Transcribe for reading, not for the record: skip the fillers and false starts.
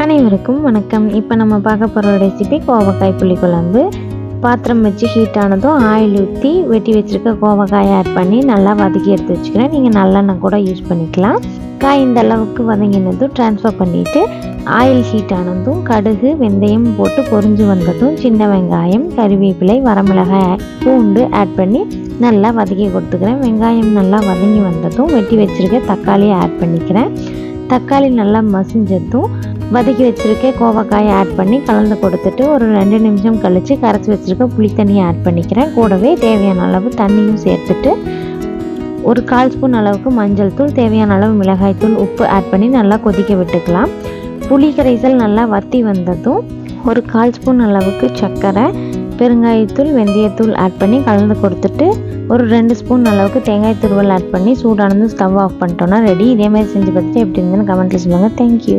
அனைவருக்கும் வணக்கம். இப்போ நம்ம பார்க்க போகிற ரெசிபி கோவக்காய் புளிக்குழம்பு. பாத்திரம் வச்சு ஹீட் ஆனதும் ஆயில் ஊற்றி வெட்டி வச்சுருக்க கோவக்காயை ஆட் பண்ணி நல்லா வதக்கி எடுத்து வச்சுக்கிறேன். நீங்கள் நல்லெண்ணெய் கூட யூஸ் பண்ணிக்கலாம். காய் இந்த அளவுக்கு வதங்கினதும் ட்ரான்ஸ்ஃபர் பண்ணிவிட்டு ஆயில் ஹீட் ஆனதும் கடுகு வெந்தயம் போட்டு பொரிஞ்சு வந்ததும் சின்ன வெங்காயம் கறிவேப்பிலை வரமிளகாய் பூண்டு ஆட் பண்ணி நல்லா வதக்கி கொடுத்துக்கிறேன். வெங்காயம் நல்லா வதங்கி வந்ததும் வெட்டி வச்சுருக்க தக்காளியை ஆட் பண்ணிக்கிறேன். தக்காளி நல்லா மசிஞ்சதும் வதக்கி வச்சுருக்க கோவக்காயை ஆட் பண்ணி கலந்து கொடுத்துட்டு ஒரு 2 நிமிஷம் கழித்து கரைச்சி வச்சுருக்க புளி தண்ணியை ஆட் பண்ணிக்கிறேன். கூடவே தேவையான அளவு தண்ணியும் சேர்த்துட்டு ஒரு 1/4 ஸ்பூன் அளவுக்கு மஞ்சள் தூள், தேவையான அளவு மிளகாய் தூள், உப்பு ஆட் பண்ணி நல்லா கொதிக்க விட்டுக்கலாம். புளி கரைசல் நல்லா வற்றி வந்ததும் ஒரு 1/4 ஸ்பூன் அளவுக்கு சர்க்கரை, பெருங்காயத்தூள், வெந்தயத்தூள் ஆட் பண்ணி கலந்து கொடுத்துட்டு ஒரு 2 ஸ்பூன் அளவுக்கு தேங்காய் துருவல் ஆட் பண்ணி சூடானதும் ஸ்டவ் ஆஃப் பண்ணிட்டோன்னா ரெடி. இதேமாதிரி செஞ்சு பார்த்துட்டு எப்படி இருந்ததுன்னு கமெண்ட்டில் சொல்லுங்கள். தேங்க்யூ.